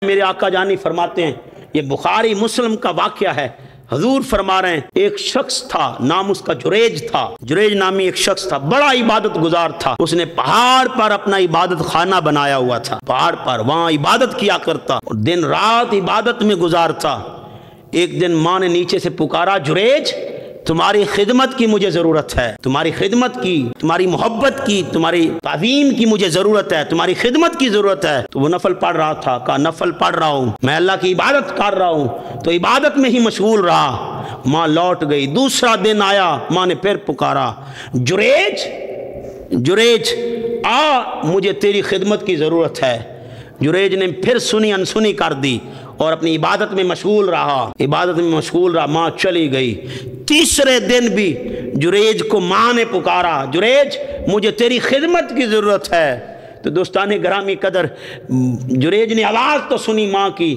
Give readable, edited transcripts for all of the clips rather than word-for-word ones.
میرے آقا جانی فرماتے ہیں، یہ بخاری مسلم کا واقعہ ہے، حضور فرما رہے ہیں ایک شخص تھا، نام اس کا جریج تھا، جریج نامی ایک شخص تھا، بڑا عبادت گزار تھا۔ اس نے پہاڑ پر اپنا عبادت خانہ بنایا ہوا تھا، پہاڑ پر وہاں عبادت کیا کرتا اور دن رات عبادت میں گزارتا۔ ایک دن ماں نے نیچے سے پکارا، جریج تمہاری خدمت کی مجھے ضرورت ہے، تمہاری خدمت کی، تمہاری محبت کی، تمہاری تعظیم کی مجھے ضرورت ہے، تمہاری خدمت کی ضرورت ہے۔ تو وہ نفل پڑھ رہا تھا، کہا نفل پڑھ رہا ہوں، میں اللہ کی عبادت کر رہا ہوں، تو عبادت میں ہی مشغول رہا۔ ماں لوٹ گئی، دوسرا دن آیا، ماں نے پھر پکارا، جریج جریج آ، مجھے تیری خدمت کی ضرورت ہے۔ جریج نے پھر سنی انسنی کر دی اور اپنی عبادت میں مشغول رہا، عبادت میں مشغول رہا، ماں چلی گئی۔ تیسرے دن بھی جریج کو ماں نے پکارا، جریج مجھے تیری خدمت کی ضرورت ہے۔ تو دوستان گرامی قدر، جریج نے آواز تو سنی ماں کی،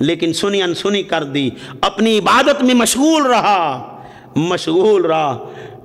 لیکن سنی انسنی کر دی، اپنی عبادت میں مشغول رہا،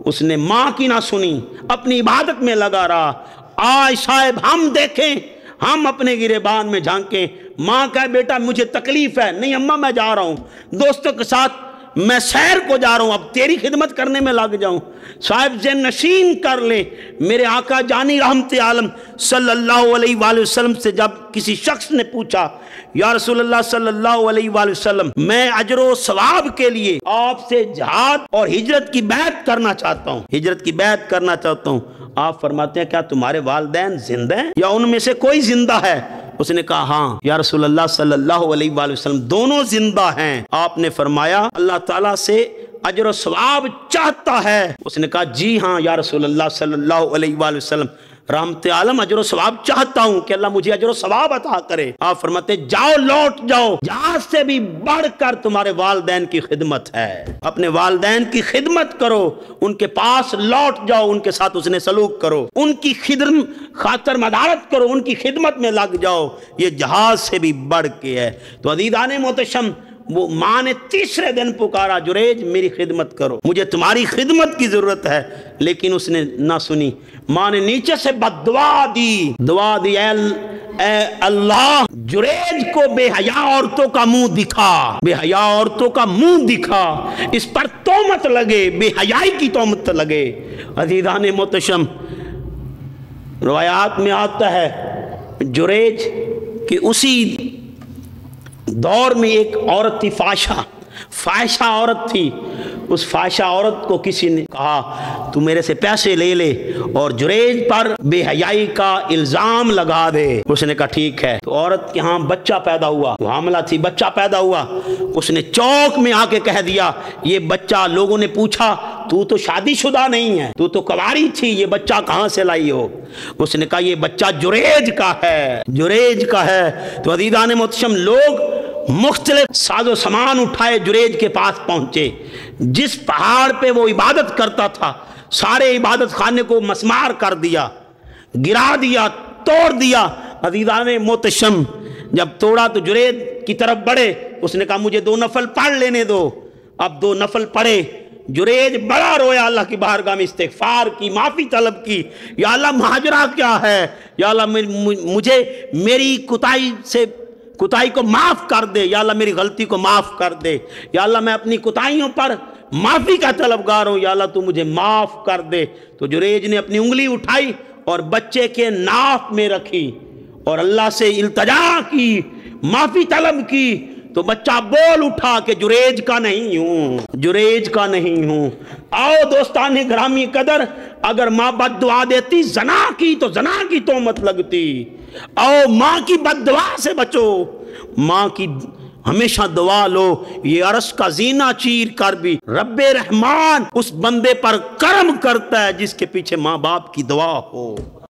اس نے ماں کی نہ سنی، اپنی عبادت میں لگا رہا۔ آج صاحب ہم دیکھیں، ہم اپنے گریبان میں جھانکیں، ماں کہے بیٹا مجھے تکلیف ہے، نہیں اماں میں جا رہا ہوں دوستوں کے ساتھ، میں سیر کو جا رہا ہوں، اب تیری خدمت کرنے میں لگ جاؤں۔ صاحب ذہن نشین کر لیں، میرے آقا جانی رحمت عالم صلی اللہ علیہ وآلہ وسلم سے جب کسی شخص نے پوچھا، یا رسول اللہ صلی اللہ علیہ وآلہ وسلم میں اجر و ثواب کے لیے آپ سے جہاد اور ہجرت کی بیعت کرنا چاہتا ہوں، آپ فرماتے ہیں کیا تمہارے والدین زندہ ہیں یا ان میں سے کوئی زندہ ہے؟ اس نے کہا ہاں یا رسول اللہ صلی اللہ علیہ وآلہ وسلم دونوں زندہ ہیں۔ آپ نے فرمایا اللہ تعالیٰ سے اجر و ثواب چاہتا ہے؟ اس نے کہا جی ہاں یا رسول اللہ صلی اللہ علیہ وآلہ وسلم رحمت عالم اجر و ثواب چاہتا ہوں کہ اللہ مجھے اجر و ثواب عطا کرے۔ آپ فرماتے جاؤ لوٹ جاؤ، جہاں سے بھی بڑھ کر تمہارے والدین کی خدمت ہے، اپنے والدین کی خدمت کرو، ان کے پاس لوٹ جاؤ، ان کے ساتھ اس نے سلوک کرو، ان کی خاطر مدارت کرو، ان کی خدمت میں لگ جاؤ، یہ جہاز سے بھی بڑھ کے ہے۔ تو عزیزان محتشم، وہ ماں نے تیسرے دن پکارا، جریج میری خدمت کرو، مجھے تمہاری خدمت کی ضرورت ہے، لیکن اس نے نہ سنی۔ ماں نے نیچے سے دعا دی، اے اللہ جریج کو بے حیا عورتوں کا منہ دکھا، اس پر تہمت لگے، بے حیائی کی تہمت لگے۔ عزیزان محتشم، روایات میں آتا ہے جریج کہ اسی دور میں ایک عورت تھی، فاحشہ عورت تھی۔ اس فاحشہ عورت کو کسی نے کہا تو میرے سے پیسے لے لے اور جریج پر بے حیائی کا الزام لگا دے۔ اس نے کہا ٹھیک ہے۔ تو عورت کے ہاں بچہ پیدا ہوا، وہ حاملہ تھی، بچہ پیدا ہوا، اس نے چوک میں آ کے کہہ دیا یہ بچہ، لوگوں نے پوچھا تو شادی شدہ نہیں ہے، تو کنواری تھی، یہ بچہ کہاں سے لائی ہو؟ اس نے کہا یہ بچہ جریج کا ہے۔ تو عزیزان محتشم، لوگ مختلف ساز و سامان اٹھائے جریج کے پاس پہنچے، جس پہاڑ پہ وہ عبادت کرتا تھا سارے عبادت خانے کو مسمار کر دیا، گرا دیا، توڑ دیا۔ عزیزان محتشم، جب توڑا تو جریج کی طرف بڑھے، اس نے کہا مجھے 2 نفل پڑھ لینے دو۔ اب 2 نفل پڑھے، جریج بڑا رویا، اللہ کی بارگاہ میں استغفار کی، معافی طلب کی، یا اللہ ماجرا کیا ہے، یا اللہ مجھے میری کوتاہی کو معاف کر دے، یا اللہ میری غلطی کو معاف کر دے، یا اللہ میں اپنی کوتاہیوں پر معافی کا طلبگار ہوں، یا اللہ تو مجھے معاف کر دے۔ تو جریج نے اپنی انگلی اٹھائی اور بچے کے ناف میں رکھی اور اللہ سے التجا کی، معافی طلب کی، تو بچہ بول اٹھا کہ جریج کا نہیں ہوں۔ آؤ دوستان گرامی قدر، اگر ماں بد دعا دیتی زنا کی تو زنا کی تہمت لگتی۔ آؤ ماں کی بد دعا سے بچو، ماں کی ہمیشہ دعا لو۔ یہ عرش کا زینہ چیر کر بھی رب رحمان اس بندے پر کرم کرتا ہے جس کے پیچھے ماں باپ کی دعا ہو۔